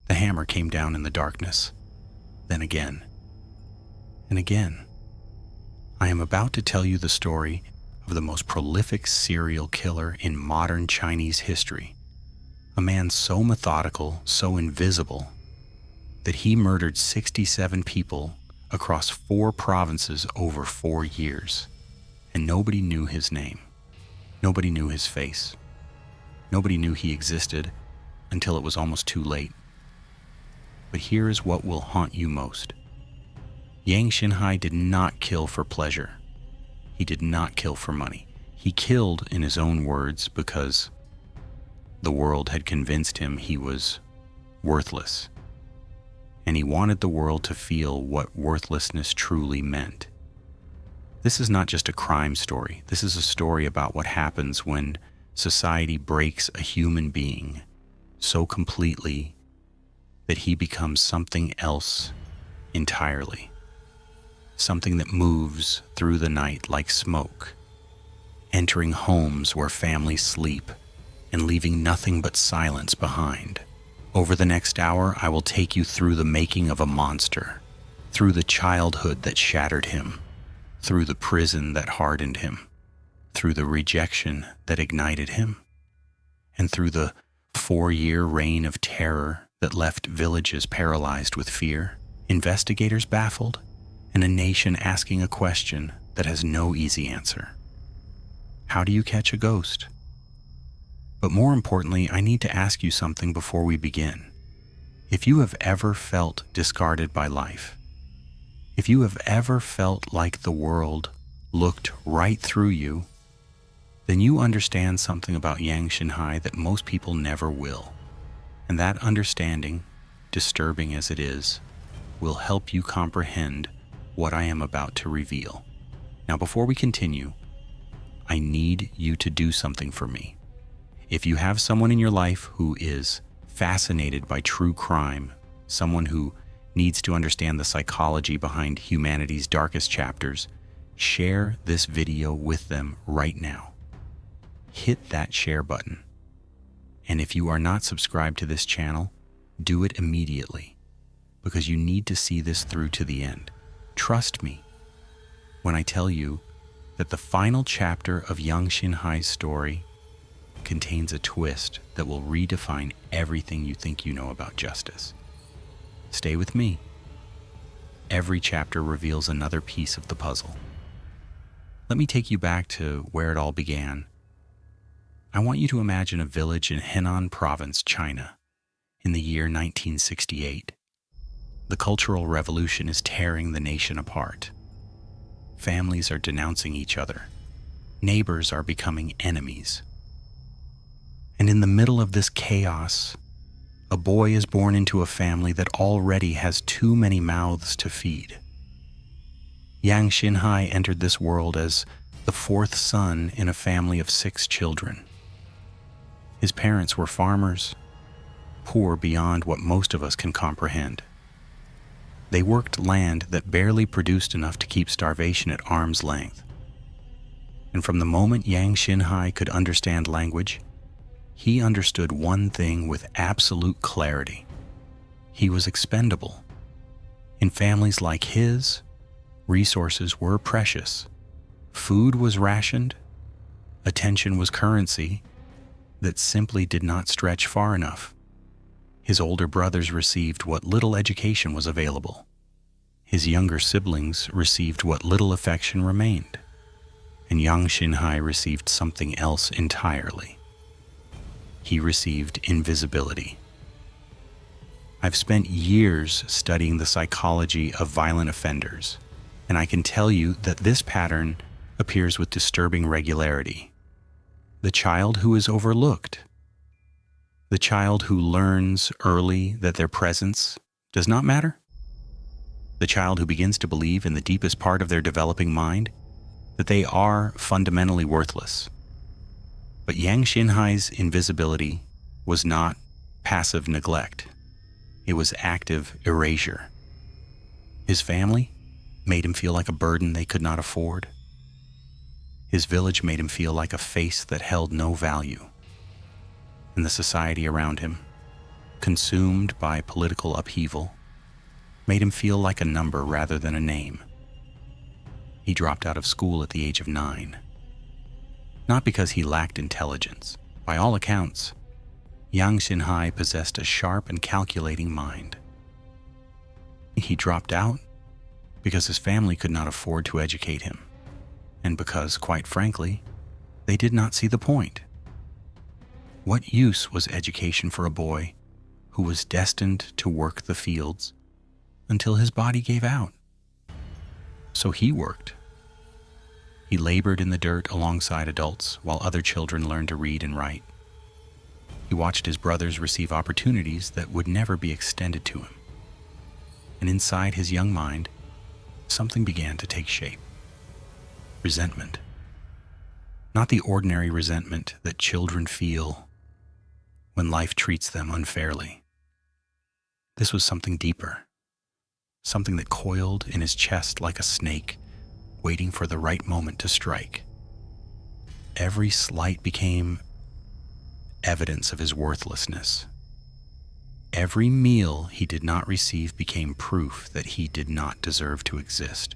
The hammer came down in the darkness, then again, and again. I am about to tell you the story of the most prolific serial killer in modern Chinese history. A man so methodical, so invisible, that he murdered 67 people across 4 provinces over 4 years. And nobody knew his name. Nobody knew his face. Nobody knew he existed until it was almost too late. But here is what will haunt you most. Yang Xinhai did not kill for pleasure. He did not kill for money. He killed, in his own words, because the world had convinced him he was worthless. And he wanted the world to feel what worthlessness truly meant. This is not just a crime story. This is a story about what happens when society breaks a human being so completely that he becomes something else entirely. Something that moves through the night like smoke, entering homes where families sleep and leaving nothing but silence behind. Over the next hour, I will take you through the making of a monster, through the childhood that shattered him, through the prison that hardened him, through the rejection that ignited him, and through the 4-year reign of terror that left villages paralyzed with fear, investigators baffled, and a nation asking a question that has no easy answer. How do you catch a ghost? But more importantly, I need to ask you something before we begin. If you have ever felt discarded by life, if you have ever felt like the world looked right through you, then you understand something about Yang Xinhai that most people never will. And that understanding, disturbing as it is, will help you comprehend what I am about to reveal. Now, before we continue, I need you to do something for me. If you have someone in your life who is fascinated by true crime, someone who needs to understand the psychology behind humanity's darkest chapters, share this video with them right now. Hit that share button. And if you are not subscribed to this channel, do it immediately, because you need to see this through to the end. Trust me when I tell you that the final chapter of Yang Xinhai's story contains a twist that will redefine everything you think you know about justice. Stay with me. Every chapter reveals another piece of the puzzle. Let me take you back to where it all began. I want you to imagine a village in Henan Province, China, in the year 1968. The Cultural Revolution is tearing the nation apart. Families are denouncing each other. Neighbors are becoming enemies. And in the middle of this chaos, a boy is born into a family that already has too many mouths to feed. Yang Xinhai entered this world as the 4th son in a family of 6 children. His parents were farmers, poor beyond what most of us can comprehend. They worked land that barely produced enough to keep starvation at arm's length. And from the moment Yang Xinhai could understand language, he understood one thing with absolute clarity. He was expendable. In families like his, resources were precious. Food was rationed. Attention was currency that simply did not stretch far enough. His older brothers received what little education was available. His younger siblings received what little affection remained. And Yang Xinhai received something else entirely. He received invisibility. I've spent years studying the psychology of violent offenders, and I can tell you that this pattern appears with disturbing regularity. The child who is overlooked. The child who learns early that their presence does not matter. The child who begins to believe in the deepest part of their developing mind that they are fundamentally worthless. But Yang Xinhai's invisibility was not passive neglect. It was active erasure. His family made him feel like a burden they could not afford. His village made him feel like a face that held no value. And the society around him consumed by political upheaval, made him feel like a number rather than a name. He dropped out of school at the age of 9. Not because he lacked intelligence. By all accounts, Yang Xinhai possessed a sharp and calculating mind. He dropped out because his family could not afford to educate him, and because, quite frankly, they did not see the point. What use was education for a boy who was destined to work the fields until his body gave out? So he worked. He labored in the dirt alongside adults while other children learned to read and write. He watched his brothers receive opportunities that would never be extended to him. And inside his young mind, something began to take shape. Resentment. Not the ordinary resentment that children feel when life treats them unfairly. This was something deeper, something that coiled in his chest like a snake, waiting for the right moment to strike. Every slight became evidence of his worthlessness. Every meal he did not receive became proof that he did not deserve to exist.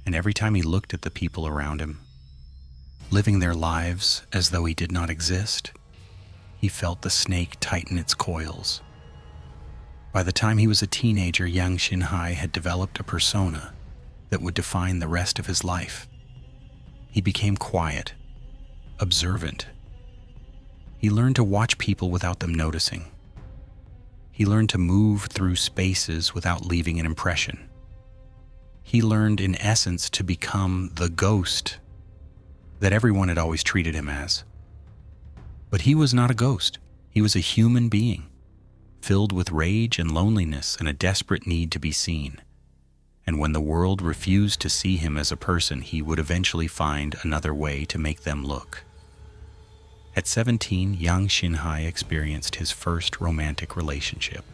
And every time he looked at the people around him, living their lives as though he did not exist, he felt the snake tighten its coils. By the time he was a teenager, Yang Xinhai had developed a persona that would define the rest of his life. He became quiet, observant. He learned to watch people without them noticing. He learned to move through spaces without leaving an impression. He learned, in essence, to become the ghost that everyone had always treated him as. But he was not a ghost. He was a human being, filled with rage and loneliness and a desperate need to be seen. And when the world refused to see him as a person, he would eventually find another way to make them look. At 17, Yang Xinhai experienced his first romantic relationship.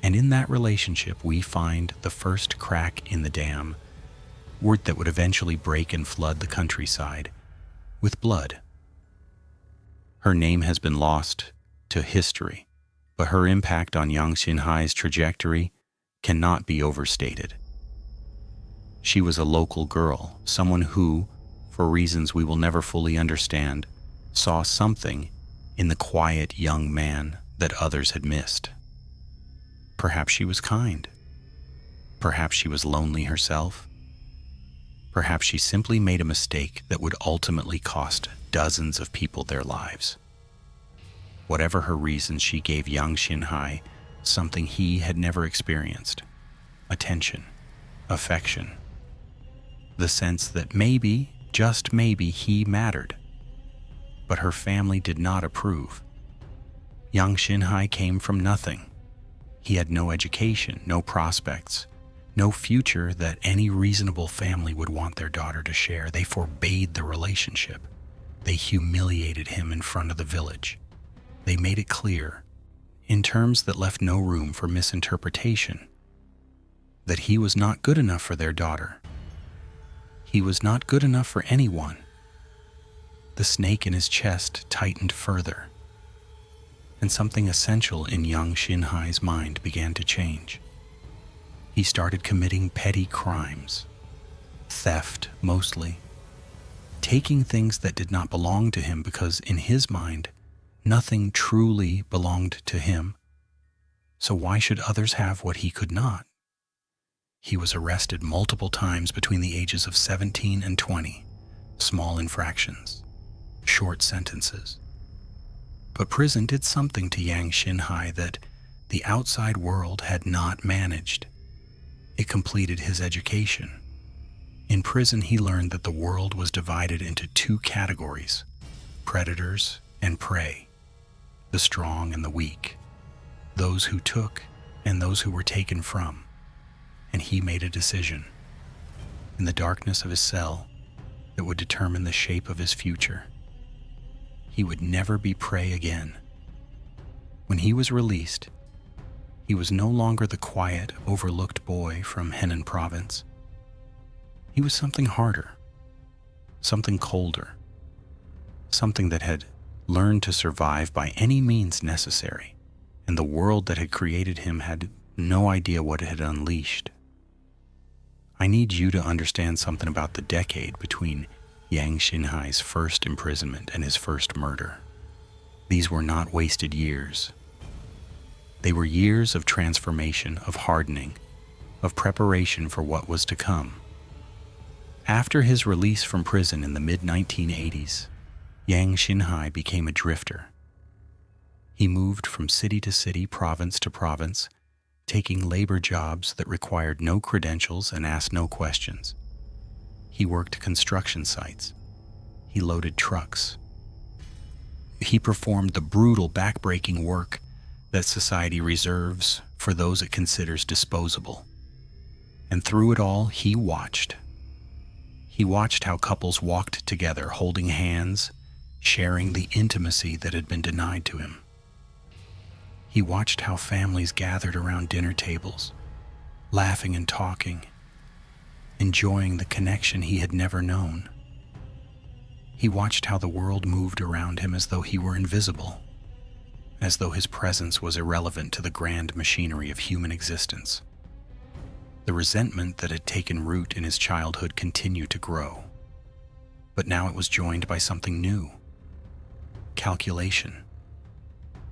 And in that relationship, we find the first crack in the dam, word that would eventually break and flood the countryside with blood. Her name has been lost to history, but her impact on Yang Xinhai's trajectory cannot be overstated. She was a local girl, someone who, for reasons we will never fully understand, saw something in the quiet young man that others had missed. Perhaps she was kind. Perhaps she was lonely herself. Perhaps she simply made a mistake that would ultimately cost dozens of people their lives. Whatever her reasons, she gave Yang Xinhai something he had never experienced: attention, affection, the sense that maybe, just maybe, he mattered. But her family did not approve. Yang Xinhai came from nothing. He had no education, no prospects, no future that any reasonable family would want their daughter to share. They forbade the relationship. They humiliated him in front of the village. They made it clear, in terms that left no room for misinterpretation, that he was not good enough for their daughter. He was not good enough for anyone. The snake in his chest tightened further, and something essential in Yang Xinhai's mind began to change. He started committing petty crimes, theft mostly, taking things that did not belong to him because, in his mind, nothing truly belonged to him. So why should others have what he could not? He was arrested multiple times between the ages of 17 and 20, small infractions, short sentences. But prison did something to Yang Xinhai that the outside world had not managed. It completed his education. In prison, he learned that the world was divided into two categories: predators and prey, the strong and the weak, those who took and those who were taken from. And he made a decision, in the darkness of his cell, that would determine the shape of his future. He would never be prey again. When he was released, he was no longer the quiet, overlooked boy from Henan province. He was something harder, something colder, something that had learned to survive by any means necessary. and the world that had created him had no idea what it had unleashed. I need you to understand something about the decade between Yang Xinhai's first imprisonment and his first murder. These were not wasted years. They were years of transformation, of hardening, of preparation for what was to come. After his release from prison in the mid-1980s, Yang Xinhai became a drifter. He moved from city to city, province to province, taking labor jobs that required no credentials and asked no questions. He worked construction sites. He loaded trucks. He performed the brutal, back-breaking work that society reserves for those it considers disposable. And through it all, he watched. He watched how couples walked together, holding hands, sharing the intimacy that had been denied to him. He watched how families gathered around dinner tables, laughing and talking, enjoying the connection he had never known. He watched how the world moved around him as though he were invisible, as though his presence was irrelevant to the grand machinery of human existence. The resentment that had taken root in his childhood continued to grow, but now it was joined by something new: calculation.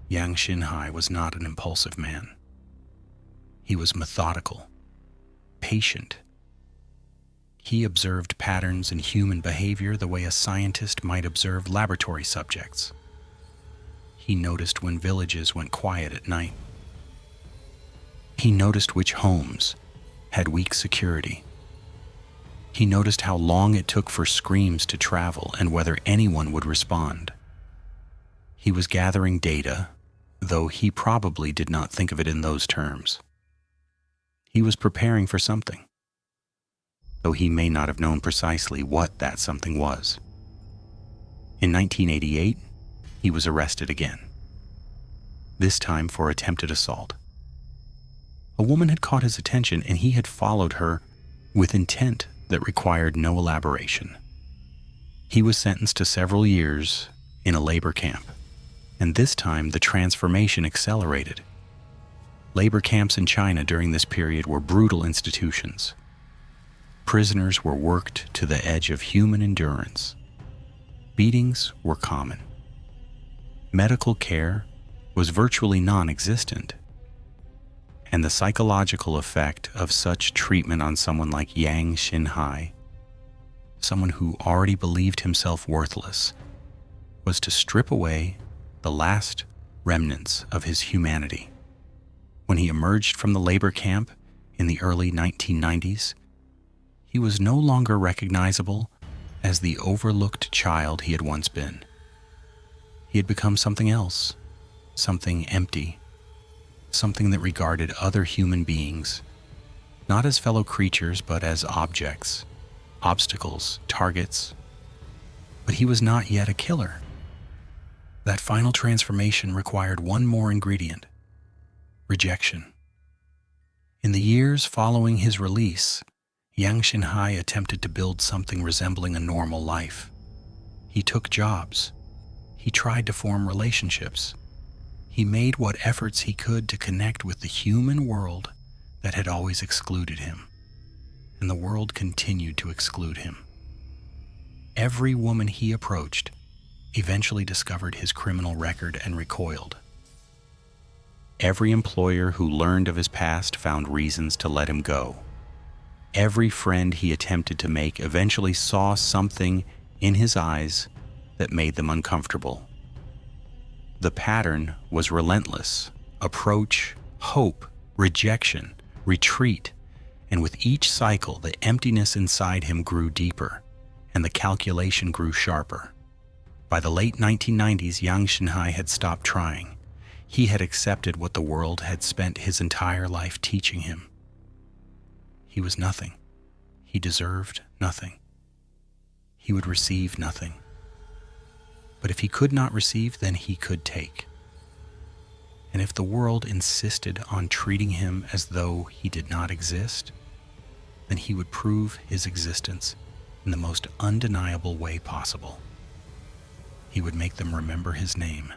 Yang Xinhai was not an impulsive man. He was methodical, patient. He observed patterns in human behavior the way a scientist might observe laboratory subjects. He noticed when villages went quiet at night. He noticed which homes had weak security. He noticed how long it took for screams to travel and whether anyone would respond. He was gathering data, though he probably did not think of it in those terms. He was preparing for something, though he may not have known precisely what that something was. In 1988, he was arrested again, this time for attempted assault. A woman had caught his attention, and he had followed her with intent that required no elaboration. He was sentenced to several years in a labor camp, and this time the transformation accelerated. Labor camps in China during this period were brutal institutions. Prisoners were worked to the edge of human endurance. Beatings were common. Medical care was virtually non-existent. And the psychological effect of such treatment on someone like Yang Xinhai, someone who already believed himself worthless, was to strip away the last remnants of his humanity. When he emerged from the labor camp in the early 1990s, he was no longer recognizable as the overlooked child he had once been. He had become something else, something empty, something that regarded other human beings not as fellow creatures but as objects, obstacles, targets. But he was not yet a killer. That final transformation required one more ingredient: rejection. In the years following his release, Yang Xinhai attempted to build something resembling a normal life. He took jobs. He tried to form relationships. He made what efforts he could to connect with the human world that had always excluded him, and the world continued to exclude him. Every woman he approached eventually discovered his criminal record and recoiled. Every employer who learned of his past found reasons to let him go. Every friend he attempted to make eventually saw something in his eyes that made them uncomfortable. The pattern was relentless: approach, hope, rejection, retreat, and with each cycle the emptiness inside him grew deeper, and the calculation grew sharper. By the late 1990s, Yang Xinhai had stopped trying. He had accepted what the world had spent his entire life teaching him. He was nothing. He deserved nothing. He would receive nothing. But if he could not receive, then he could take. And if the world insisted on treating him as though he did not exist, then he would prove his existence in the most undeniable way possible. He would make them remember his name.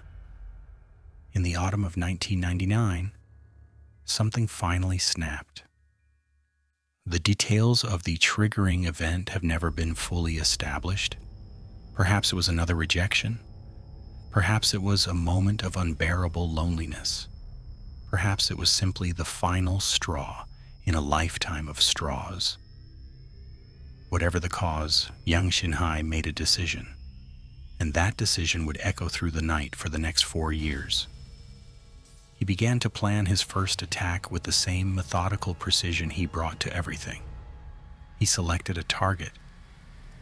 In the autumn of 1999, something finally snapped. The details of the triggering event have never been fully established. Perhaps it was another rejection. Perhaps it was a moment of unbearable loneliness. Perhaps it was simply the final straw in a lifetime of straws. Whatever the cause, Yang Xinhai made a decision, and that decision would echo through the night for the next 4 years. He began to plan his first attack with the same methodical precision he brought to everything. He selected a target,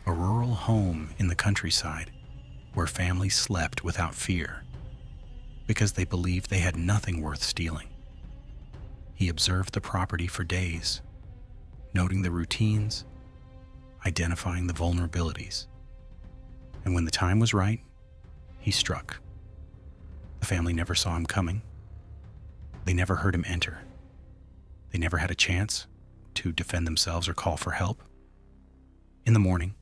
a rural home in the countryside where families slept without fear because they believed they had nothing worth stealing. He observed the property for days, noting the routines, identifying the vulnerabilities. And when the time was right, he struck. The family never saw him coming. They never heard him enter. They never had a chance to defend themselves or call for help. In the morning,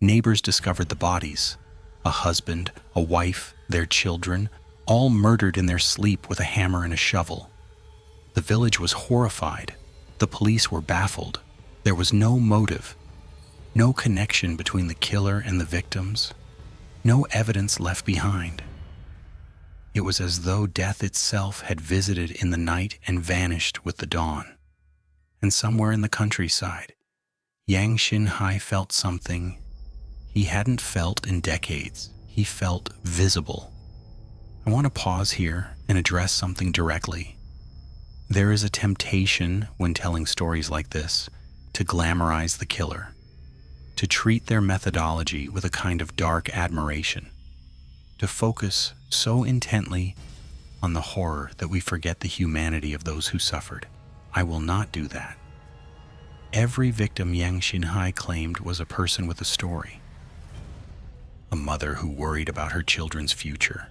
neighbors discovered the bodies, a husband, a wife, their children, all murdered in their sleep with a hammer and a shovel. The village was horrified. The police were baffled. There was no motive, no connection between the killer and the victims, no evidence left behind. It was as though death itself had visited in the night and vanished with the dawn. And somewhere in the countryside, Yang Xinhai felt something he hadn't felt in decades. He felt visible. I want to pause here and address something directly. There is a temptation when telling stories like this to glamorize the killer, to treat their methodology with a kind of dark admiration, to focus so intently on the horror that we forget the humanity of those who suffered. I will not do that. Every victim Yang Xinhai claimed was a person with a story. A mother who worried about her children's future.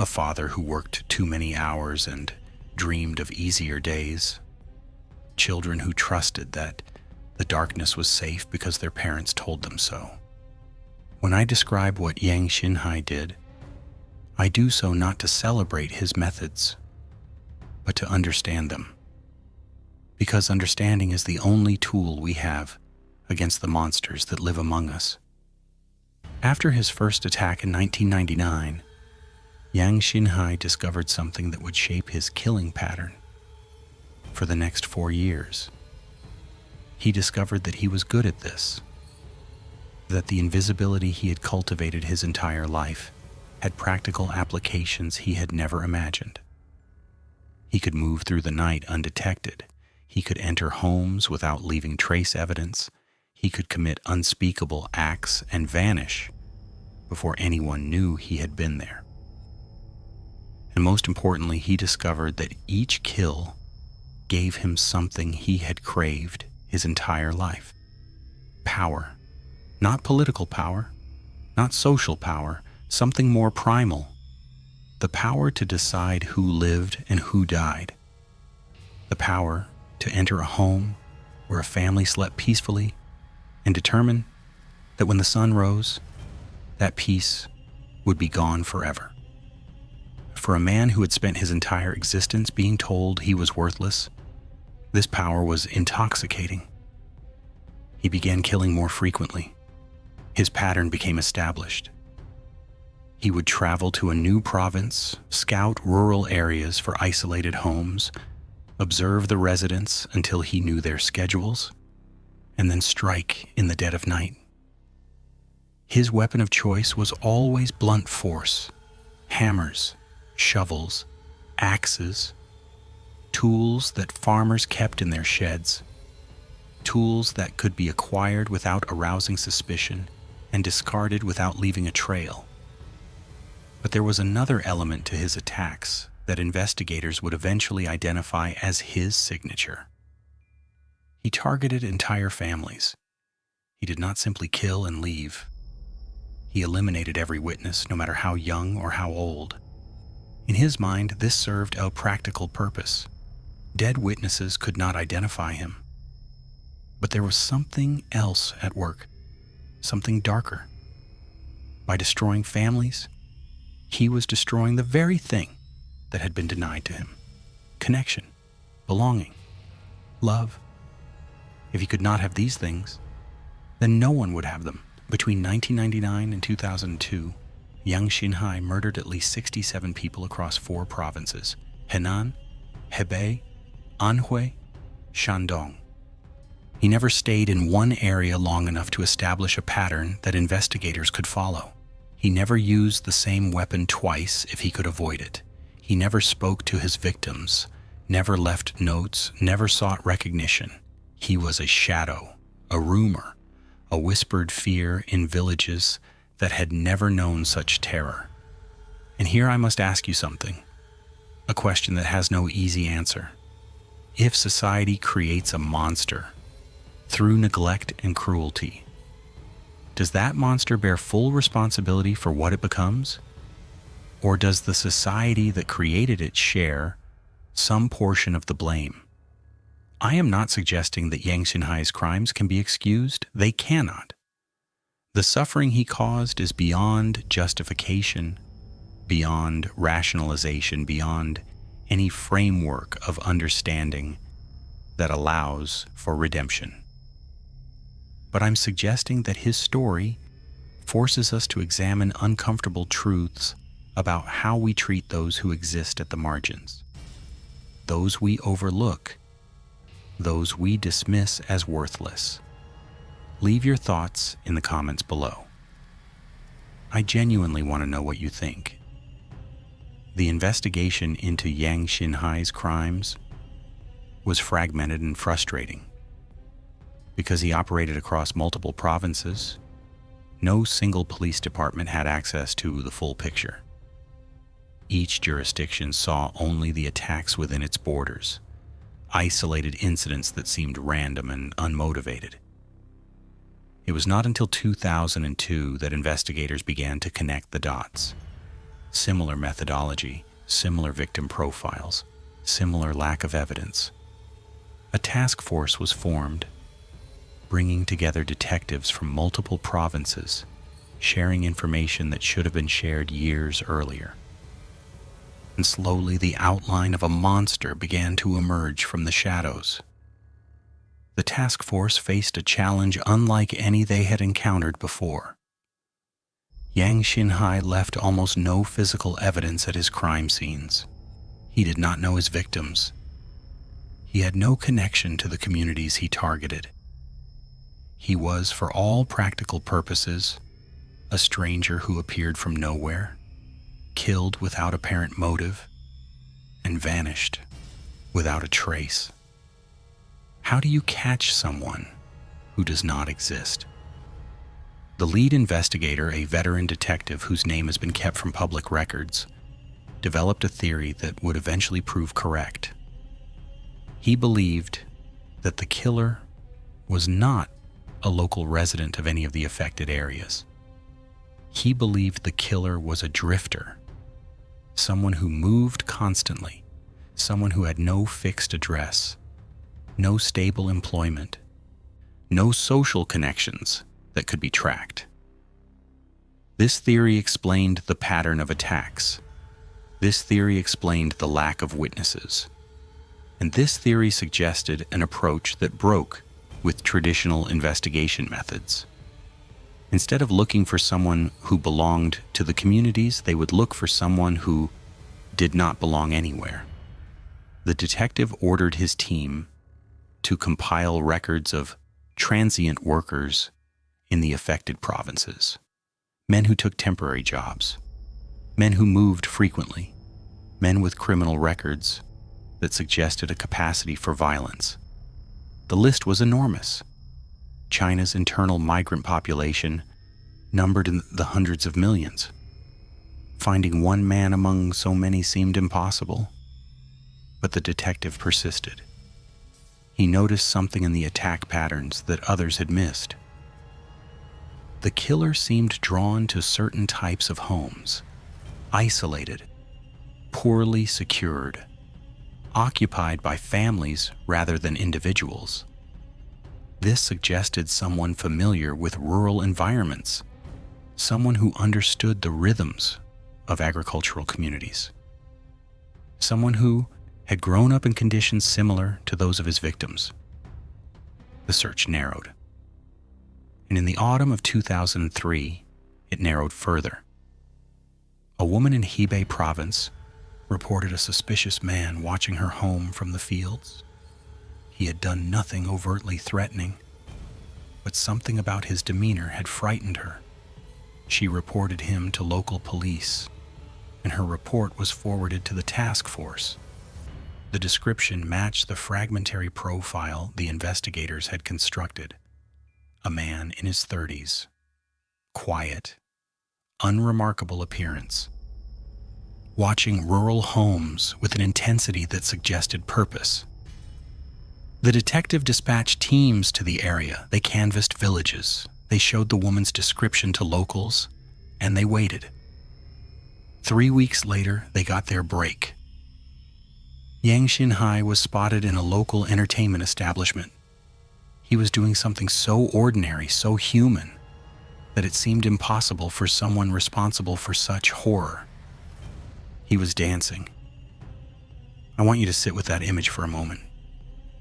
A father who worked too many hours and dreamed of easier days. Children who trusted that the darkness was safe because their parents told them so. When I describe what Yang Xinhai did, I do so not to celebrate his methods, but to understand them. Because understanding is the only tool we have against the monsters that live among us. After his first attack in 1999, Yang Xinhai discovered something that would shape his killing pattern for the next 4 years. He discovered that he was good at this, that the invisibility he had cultivated his entire life had practical applications he had never imagined. He could move through the night undetected. He could enter homes without leaving trace evidence. He could commit unspeakable acts and vanish before anyone knew he had been there. And most importantly, he discovered that each kill gave him something he had craved his entire life. Power. Not political power, not social power, something more primal. The power to decide who lived and who died. The power to enter a home where a family slept peacefully and determine that when the sun rose, that peace would be gone forever. For a man who had spent his entire existence being told he was worthless, this power was intoxicating. He began killing more frequently. His pattern became established. He would travel to a new province, scout rural areas for isolated homes, observe the residents until he knew their schedules, and then strike in the dead of night. His weapon of choice was always blunt force, hammers, shovels, axes, tools that farmers kept in their sheds, tools that could be acquired without arousing suspicion and discarded without leaving a trail. But there was another element to his attacks that investigators would eventually identify as his signature. He targeted entire families. He did not simply kill and leave. He eliminated every witness, no matter how young or how old. In his mind, this served a practical purpose. Dead witnesses could not identify him. But there was something else at work, something darker. By destroying families, He was destroying the very thing that had been denied to him: connection, belonging, love. If he could not have these things, then no one would have them. Between 1999 and 2002, Yang Xinhai murdered at least 67 people across 4 provinces: Henan, Hebei, Anhui, Shandong. He never stayed in one area long enough to establish a pattern that investigators could follow. He never used the same weapon twice if he could avoid it. He never spoke to his victims, never left notes, never sought recognition. He was a shadow, a rumor, a whispered fear in villages that had never known such terror. And here I must ask you something, a question that has no easy answer. If society creates a monster through neglect and cruelty, does that monster bear full responsibility for what it becomes? Or does the society that created it share some portion of the blame? I am not suggesting that Yang Xinhai's crimes can be excused. They cannot. The suffering he caused is beyond justification, beyond rationalization, beyond any framework of understanding that allows for redemption. But I'm suggesting that his story forces us to examine uncomfortable truths about how we treat those who exist at the margins, those we overlook, those we dismiss as worthless. Leave your thoughts in the comments below. I genuinely want to know what you think. The investigation into Yang Xinhai's crimes was fragmented and frustrating. Because he operated across multiple provinces, no single police department had access to the full picture. Each jurisdiction saw only the attacks within its borders, isolated incidents that seemed random and unmotivated. It was not until 2002 that investigators began to connect the dots. Similar methodology, similar victim profiles, similar lack of evidence. A task force was formed, bringing together detectives from multiple provinces, sharing information that should have been shared years earlier. And slowly the outline of a monster began to emerge from the shadows. The task force faced a challenge unlike any they had encountered before. Yang Xinhai left almost no physical evidence at his crime scenes. He did not know his victims. He had no connection to the communities he targeted. He was, for all practical purposes, a stranger who appeared from nowhere, killed without apparent motive, and vanished without a trace. How do you catch someone who does not exist? The lead investigator, a veteran detective whose name has been kept from public records, developed a theory that would eventually prove correct. He believed that the killer was not a local resident of any of the affected areas. He believed the killer was a drifter, someone who moved constantly, someone who had no fixed address, no stable employment, no social connections that could be tracked. This theory explained the pattern of attacks. This theory explained the lack of witnesses. And this theory suggested an approach that broke with traditional investigation methods. Instead of looking for someone who belonged to the communities, they would look for someone who did not belong anywhere. The detective ordered his team to compile records of transient workers in the affected provinces, men who took temporary jobs, men who moved frequently, men with criminal records that suggested a capacity for violence. The list was enormous. China's internal migrant population numbered in the hundreds of millions. Finding one man among so many seemed impossible, but the detective persisted. He noticed something in the attack patterns that others had missed. The killer seemed drawn to certain types of homes, isolated, poorly secured, occupied by families rather than individuals. This suggested someone familiar with rural environments, someone who understood the rhythms of agricultural communities. Someone who had grown up in conditions similar to those of his victims. The search narrowed. And in the autumn of 2003, it narrowed further. A woman in Hebei province reported a suspicious man watching her home from the fields. He had done nothing overtly threatening, but something about his demeanor had frightened her. She reported him to local police, and her report was forwarded to the task force. The description matched the fragmentary profile the investigators had constructed. A man in his 30s, quiet, unremarkable appearance, watching rural homes with an intensity that suggested purpose. The detective dispatched teams to the area. They canvassed villages. They showed the woman's description to locals, and they waited. 3 weeks later, they got their break. Yang Xinhai was spotted in a local entertainment establishment. He was doing something so ordinary, so human, that it seemed impossible for someone responsible for such horror. He was dancing. I want you to sit with that image for a moment.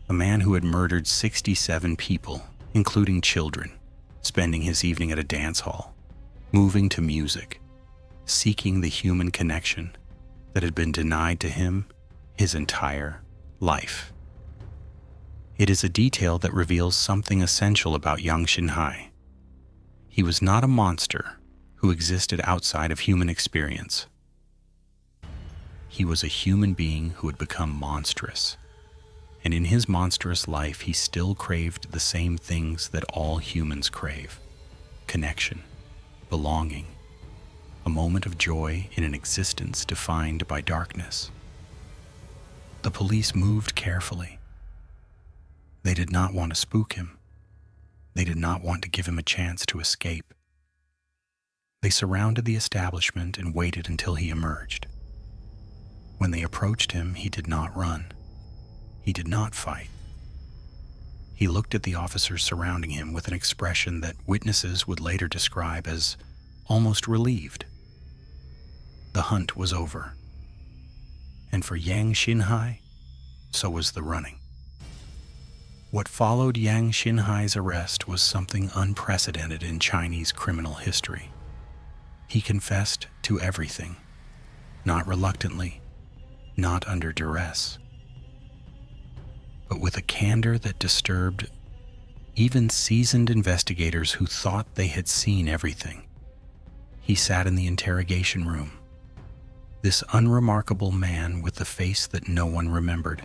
A man who had murdered 67 people, including children, spending his evening at a dance hall, moving to music, seeking the human connection that had been denied to him his entire life. It is a detail that reveals something essential about Yang Xinhai. He was not a monster who existed outside of human experience. He was a human being who had become monstrous. And in his monstrous life, he still craved the same things that all humans crave: connection, belonging, a moment of joy in an existence defined by darkness. The police moved carefully. They did not want to spook him. They did not want to give him a chance to escape. They surrounded the establishment and waited until he emerged. When they approached him, he did not run. He did not fight. He looked at the officers surrounding him with an expression that witnesses would later describe as almost relieved. The hunt was over. And for Yang Xinhai, so was the running. What followed Yang Xinhai's arrest was something unprecedented in Chinese criminal history. He confessed to everything, not reluctantly, not under duress, but with a candor that disturbed even seasoned investigators who thought they had seen everything. He sat in the interrogation room, this unremarkable man with the face that no one remembered,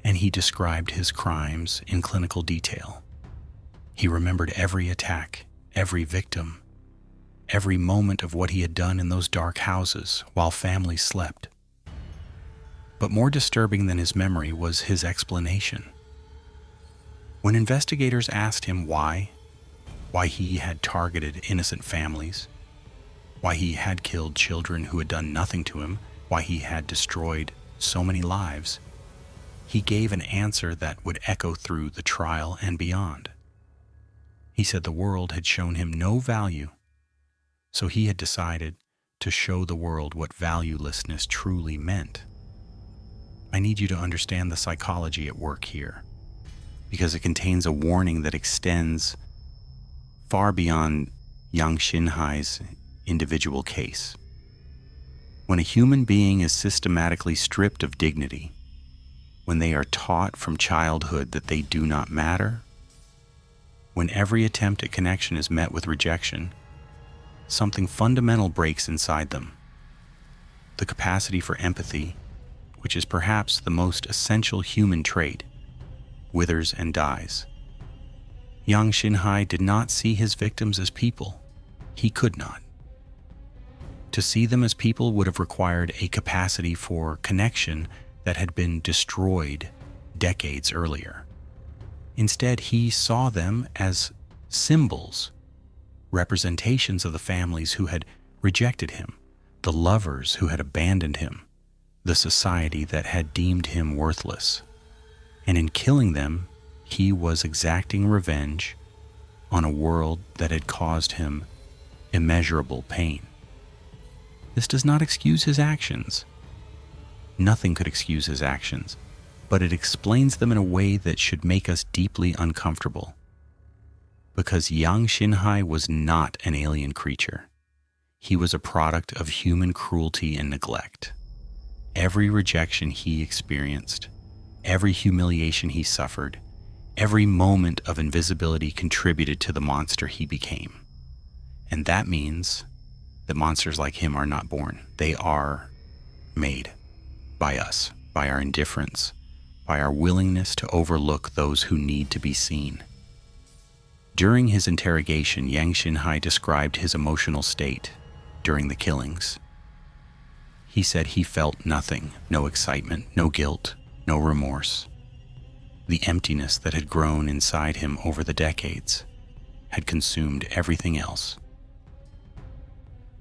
and he described his crimes in clinical detail. He remembered every attack, every victim, every moment of what he had done in those dark houses while families slept. But more disturbing than his memory was his explanation. When investigators asked him why he had targeted innocent families, why he had killed children who had done nothing to him, why he had destroyed so many lives, he gave an answer that would echo through the trial and beyond. He said the world had shown him no value, so he had decided to show the world what valuelessness truly meant. I need you to understand the psychology at work here, because it contains a warning that extends far beyond Yang Xinhai's individual case. When a human being is systematically stripped of dignity, when they are taught from childhood that they do not matter, when every attempt at connection is met with rejection, something fundamental breaks inside them. The capacity for empathy, which is perhaps the most essential human trait, withers and dies. Yang Xinhai did not see his victims as people. He could not. To see them as people would have required a capacity for connection that had been destroyed decades earlier. Instead, he saw them as symbols, representations of the families who had rejected him, the lovers who had abandoned him, the society that had deemed him worthless. And in killing them, he was exacting revenge on a world that had caused him immeasurable pain. This does not excuse his actions. Nothing could excuse his actions, but it explains them in a way that should make us deeply uncomfortable. Because Yang Xinhai was not an alien creature. He was a product of human cruelty and neglect. Every rejection he experienced, every humiliation he suffered, every moment of invisibility contributed to the monster he became. And that means that monsters like him are not born. They are made by us, by our indifference, by our willingness to overlook those who need to be seen. During his interrogation, Yang Xinhai described his emotional state during the killings. He said he felt nothing, no excitement, no guilt, no remorse. The emptiness that had grown inside him over the decades had consumed everything else.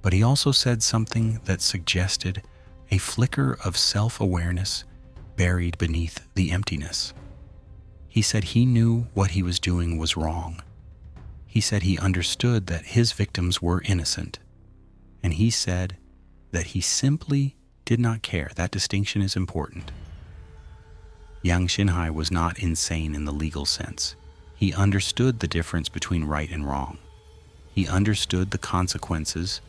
But he also said something that suggested a flicker of self-awareness buried beneath the emptiness. He said he knew what he was doing was wrong. He said he understood that his victims were innocent. And he said that he simply did not care. That distinction is important. Yang Xinhai was not insane in the legal sense. He understood the difference between right and wrong. He understood the consequences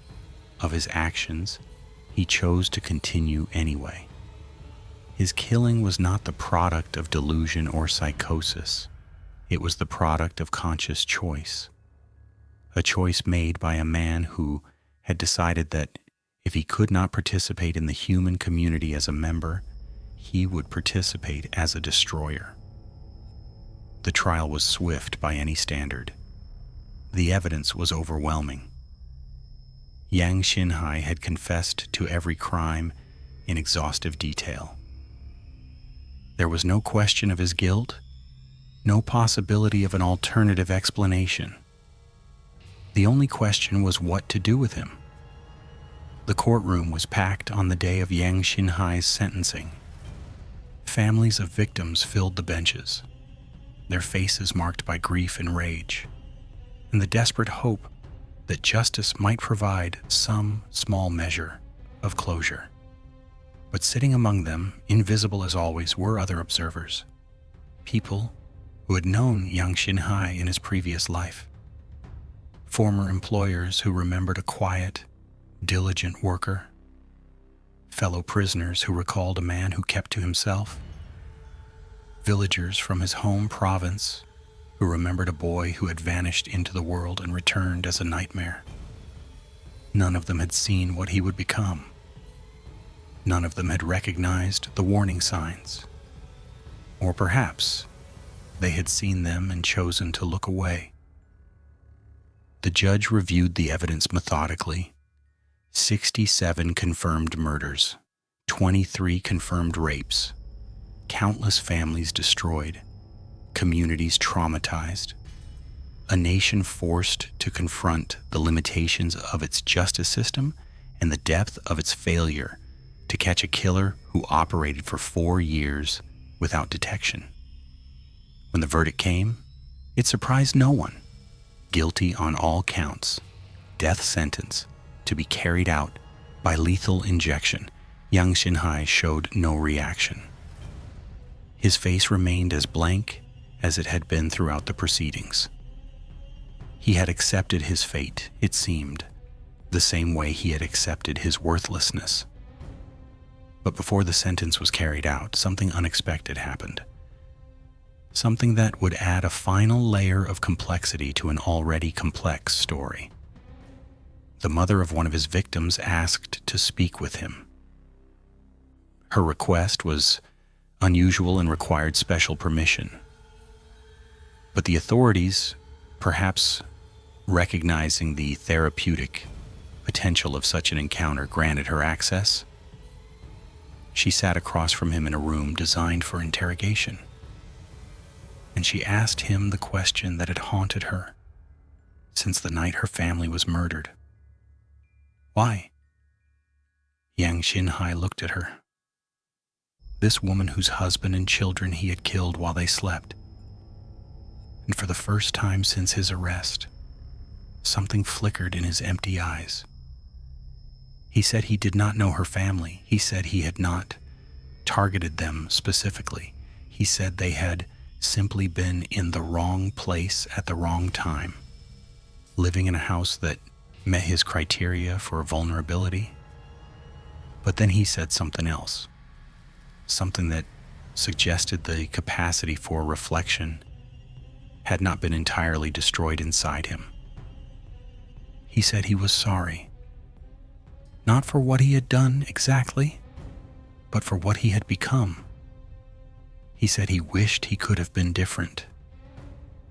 of his actions. He chose to continue anyway. His killing was not the product of delusion or psychosis. It was the product of conscious choice. A choice made by a man who had decided that if he could not participate in the human community as a member, he would participate as a destroyer. The trial was swift by any standard. The evidence was overwhelming. Yang Xinhai had confessed to every crime in exhaustive detail. There was no question of his guilt, no possibility of an alternative explanation. The only question was what to do with him. The courtroom was packed on the day of Yang Xinhai's sentencing. Families of victims filled the benches, their faces marked by grief and rage, and the desperate hope that justice might provide some small measure of closure. But sitting among them, invisible as always, were other observers, people who had known Yang Xinhai in his previous life, former employers who remembered a quiet, diligent worker, fellow prisoners who recalled a man who kept to himself, villagers from his home province who remembered a boy who had vanished into the world and returned as a nightmare. None of them had seen what he would become. None of them had recognized the warning signs. Or perhaps they had seen them and chosen to look away. The judge reviewed the evidence methodically. 67 confirmed murders, 23 confirmed rapes, countless families destroyed, communities traumatized, a nation forced to confront the limitations of its justice system and the depth of its failure to catch a killer who operated for 4 years without detection. When the verdict came, it surprised no one. Guilty on all counts, death sentence to be carried out by lethal injection. Yang Xinhai showed no reaction. His face remained as blank as it had been throughout the proceedings. He had accepted his fate, it seemed, the same way he had accepted his worthlessness. But before the sentence was carried out, something unexpected happened. Something that would add a final layer of complexity to an already complex story. The mother of one of his victims asked to speak with him. Her request was unusual and required special permission. But the authorities, perhaps recognizing the therapeutic potential of such an encounter, granted her access. She sat across from him in a room designed for interrogation. And she asked him the question that had haunted her since the night her family was murdered. Why? Yang Xinhai looked at her. This woman whose husband and children he had killed while they slept. And for the first time since his arrest, something flickered in his empty eyes. He said he did not know her family. He said he had not targeted them specifically. He said they had simply been in the wrong place at the wrong time, living in a house that met his criteria for vulnerability. But then he said something else, something that suggested the capacity for reflection had not been entirely destroyed inside him. He said he was sorry, not for what he had done exactly, but for what he had become. He said he wished he could have been different.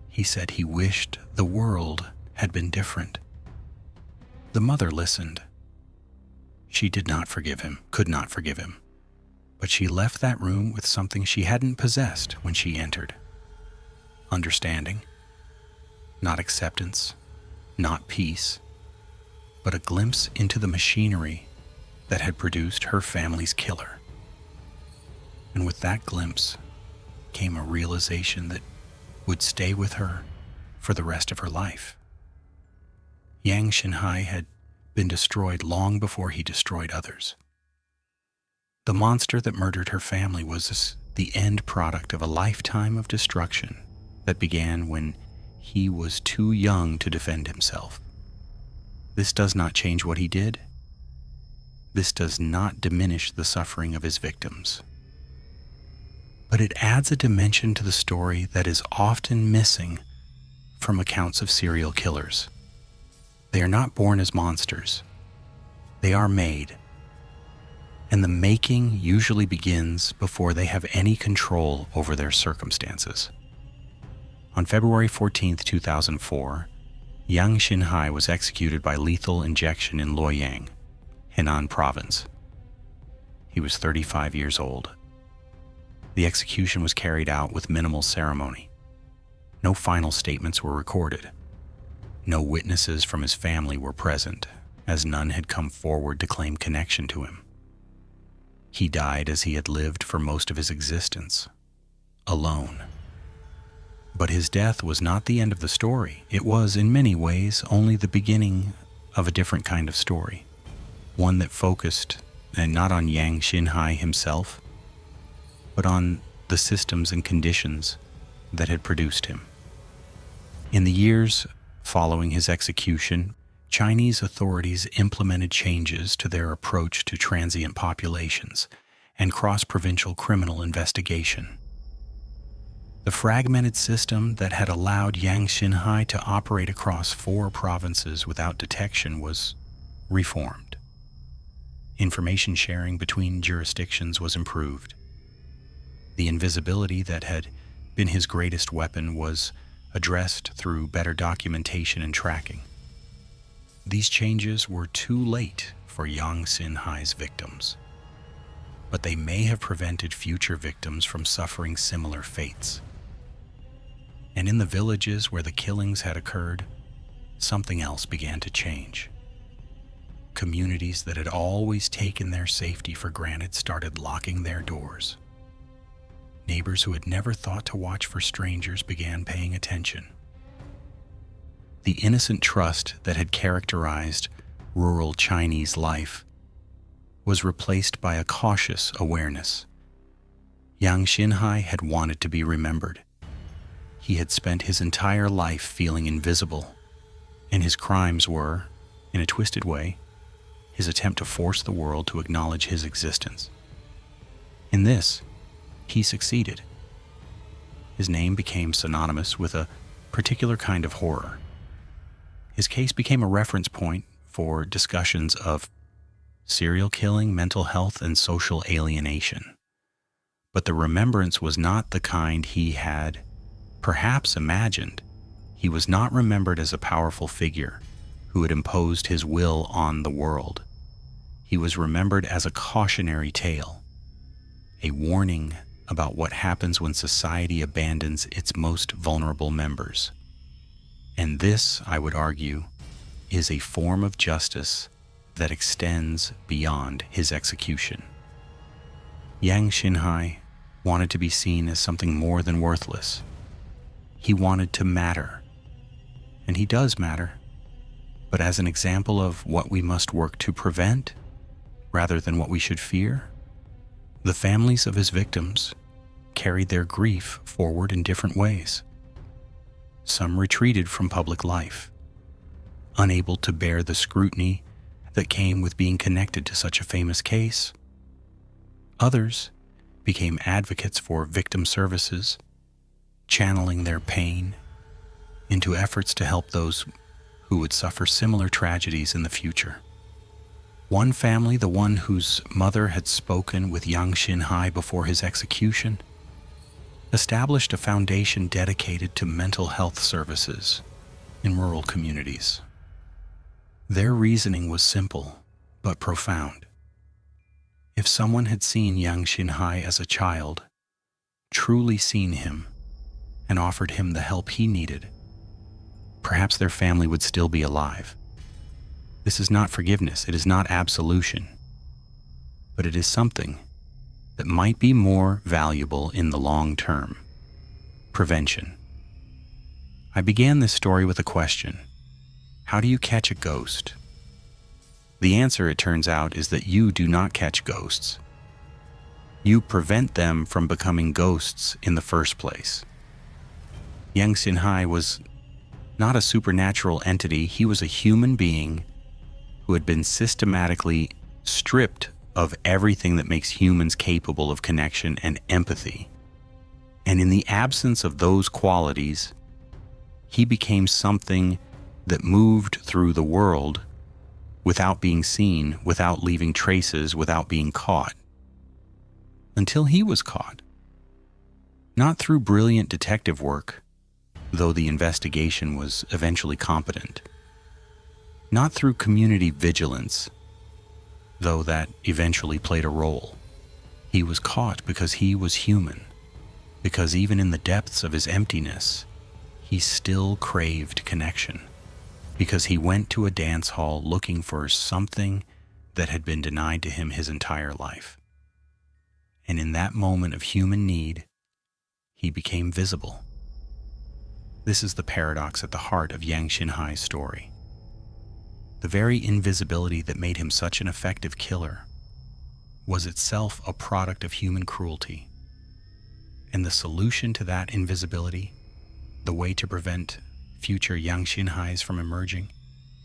He said he wished the world had been different. The mother listened. She did not forgive him, could not forgive him, but she left that room with something she hadn't possessed when she entered. Understanding, not acceptance, not peace, but a glimpse into the machinery that had produced her family's killer. And with that glimpse came a realization that would stay with her for the rest of her life. Yang Xinhai had been destroyed long before he destroyed others. The monster that murdered her family was the end product of a lifetime of destruction that began when he was too young to defend himself. This does not change what he did. This does not diminish the suffering of his victims. But it adds a dimension to the story that is often missing from accounts of serial killers. They are not born as monsters. They are made. And the making usually begins before they have any control over their circumstances. On February 14, 2004, Yang Xinhai was executed by lethal injection in Luoyang, Henan Province. He was 35 years old. The execution was carried out with minimal ceremony. No final statements were recorded. No witnesses from his family were present, as none had come forward to claim connection to him. He died as he had lived for most of his existence, alone. But his death was not the end of the story. It was, in many ways, only the beginning of a different kind of story, one that focused not on Yang Xinhai himself, but on the systems and conditions that had produced him. In the years following his execution, Chinese authorities implemented changes to their approach to transient populations and cross-provincial criminal investigation. The fragmented system that had allowed Yang Xinhai to operate across 4 provinces without detection was reformed. Information sharing between jurisdictions was improved. The invisibility that had been his greatest weapon was addressed through better documentation and tracking. These changes were too late for Yang Xinhai's victims, but they may have prevented future victims from suffering similar fates. And in the villages where the killings had occurred, something else began to change. Communities that had always taken their safety for granted started locking their doors. Neighbors who had never thought to watch for strangers began paying attention. The innocent trust that had characterized rural Chinese life was replaced by a cautious awareness. Yang Xinhai had wanted to be remembered. He had spent his entire life feeling invisible, and his crimes were, in a twisted way, his attempt to force the world to acknowledge his existence. In this, he succeeded. His name became synonymous with a particular kind of horror. His case became a reference point for discussions of serial killing, mental health, and social alienation. But the remembrance was not the kind he had perhaps imagined. He was not remembered as a powerful figure who had imposed his will on the world. He was remembered as a cautionary tale, a warning about what happens when society abandons its most vulnerable members. And this, I would argue, is a form of justice that extends beyond his execution. Yang Xinhai wanted to be seen as something more than worthless. He wanted to matter, and he does matter, but as an example of what we must work to prevent rather than what we should fear? The families of his victims carried their grief forward in different ways. Some retreated from public life, unable to bear the scrutiny that came with being connected to such a famous case. Others became advocates for victim services, channeling their pain into efforts to help those who would suffer similar tragedies in the future. One family, the one whose mother had spoken with Yang Xinhai before his execution, established a foundation dedicated to mental health services in rural communities. Their reasoning was simple but profound. If someone had seen Yang Xinhai as a child, truly seen him, and offered him the help he needed, perhaps their family would still be alive. This is not forgiveness, it is not absolution, but it is something that might be more valuable in the long term: prevention. I began this story with a question: how do you catch a ghost? The answer, it turns out, is that you do not catch ghosts. You prevent them from becoming ghosts in the first place. Yang Xinhai was not a supernatural entity. He was a human being who had been systematically stripped of everything that makes humans capable of connection and empathy. And in the absence of those qualities, he became something that moved through the world without being seen, without leaving traces, without being caught. Until he was caught. Not through brilliant detective work, though the investigation was eventually competent. Not through community vigilance, though that eventually played a role. He was caught because he was human, because even in the depths of his emptiness, he still craved connection, because he went to a dance hall looking for something that had been denied to him his entire life. And in that moment of human need, he became visible. This is the paradox at the heart of Yang Xinhai's story. The very invisibility that made him such an effective killer was itself a product of human cruelty. And the solution to that invisibility, the way to prevent future Yang Xinhais from emerging,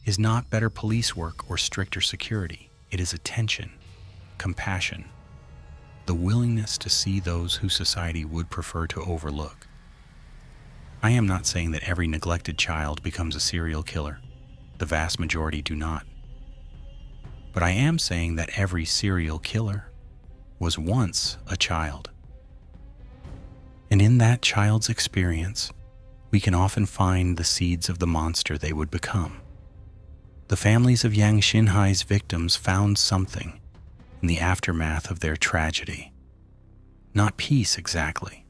is not better police work or stricter security. It is attention, compassion, the willingness to see those who society would prefer to overlook. I am not saying that every neglected child becomes a serial killer. The vast majority do not. But I am saying that every serial killer was once a child. And in that child's experience, we can often find the seeds of the monster they would become. The families of Yang Xinhai's victims found something in the aftermath of their tragedy. Not peace exactly.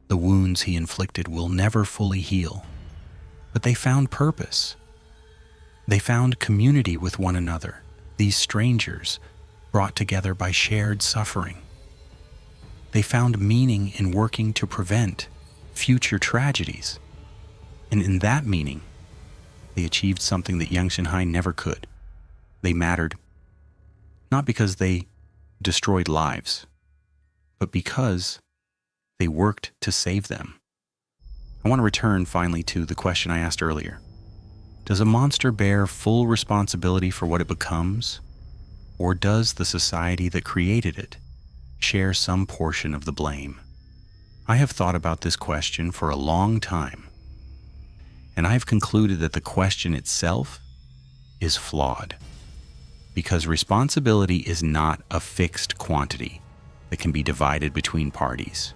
The wounds he inflicted will never fully heal. But they found purpose. They found community with one another, these strangers brought together by shared suffering. They found meaning in working to prevent future tragedies. And in that meaning, they achieved something that Yang Xinhai never could. They mattered, not because they destroyed lives, but because they worked to save them. I want to return finally to the question I asked earlier. Does a monster bear full responsibility for what it becomes, or does the society that created it share some portion of the blame? I have thought about this question for a long time, and I've concluded that the question itself is flawed, because responsibility is not a fixed quantity that can be divided between parties.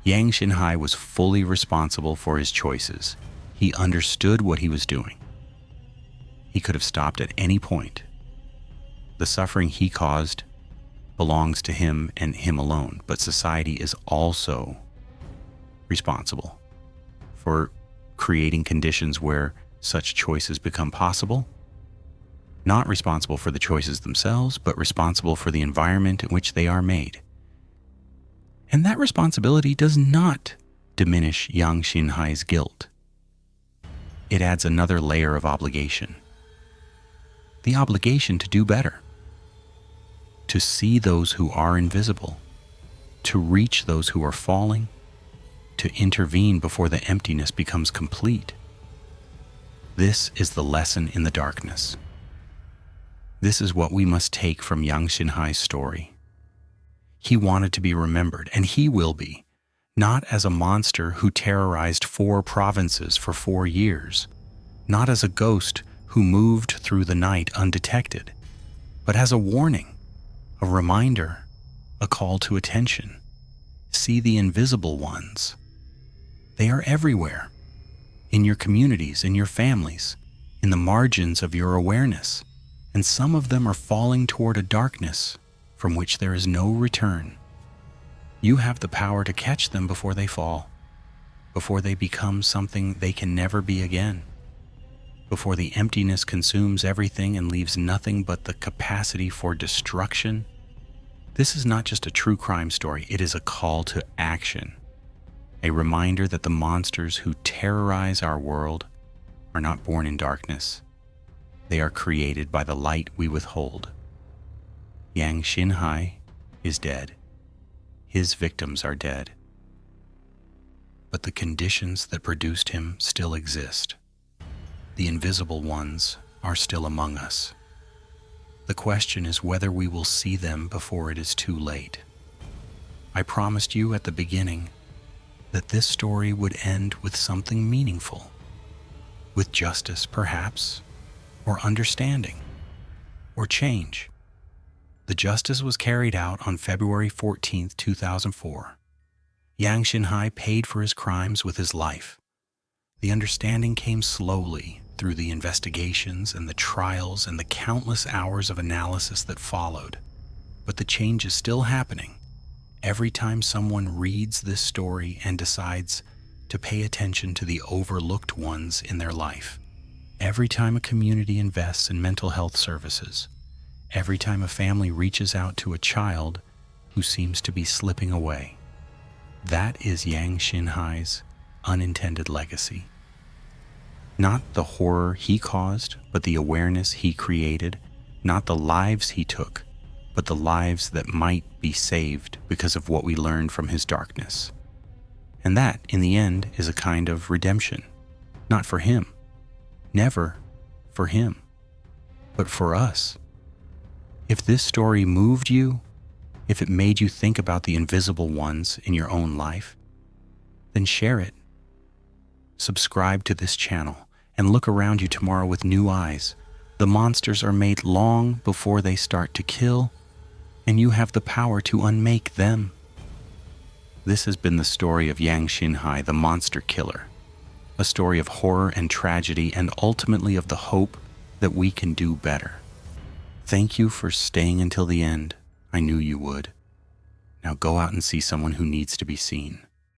Yang Xinhai was fully responsible for his choices. He understood what he was doing. He could have stopped at any point. The suffering he caused belongs to him and him alone, but society is also responsible for creating conditions where such choices become possible. Not responsible for the choices themselves, but responsible for the environment in which they are made. And that responsibility does not diminish Yang Xinhai's guilt. It adds another layer of obligation. The obligation to do better. to see those who are invisible, to reach those who are falling, to intervene before the emptiness becomes complete. This is the lesson in the darkness. This is what we must take from Yang Xinhai's story. He wanted to be remembered, and he will be, not as a monster who terrorized 4 provinces for 4 years, not as a ghost who moved through the night undetected, but as a warning, a reminder, a call to attention. See the invisible ones. They are everywhere, in your communities, in your families, in the margins of your awareness, and some of them are falling toward a darkness from which there is no return. You have the power to catch them before they fall, before they become something they can never be again, before the emptiness consumes everything and leaves nothing but the capacity for destruction. This is not just a true crime story, it is a call to action, a reminder that the monsters who terrorize our world are not born in darkness. They are created by the light we withhold. Yang Xinhai is dead. His victims are dead. But the conditions that produced him still exist. The invisible ones are still among us. The question is whether we will see them before it is too late. I promised you at the beginning that this story would end with something meaningful, with justice perhaps, or understanding, or change. The justice was carried out on February 14, 2004. Yang Xinhai paid for his crimes with his life. The understanding came slowly through the investigations and the trials and the countless hours of analysis that followed. But the change is still happening. Every time someone reads this story and decides to pay attention to the overlooked ones in their life, every time a community invests in mental health services, every time a family reaches out to a child who seems to be slipping away, that is Yang Xinhai's unintended legacy. Not the horror he caused, but the awareness he created. Not the lives he took, but the lives that might be saved because of what we learned from his darkness. And that, in the end, is a kind of redemption. Not for him. Never for him. But for us. If this story moved you, if it made you think about the invisible ones in your own life, then share it. Subscribe to this channel and look around you tomorrow with new eyes. The monsters are made long before they start to kill, and you have the power to unmake them. This has been the story of Yang Xinhai, the monster killer. A story of horror and tragedy, and ultimately of the hope that we can do better. Thank you for staying until the end. I knew you would. Now go out and see someone who needs to be seen.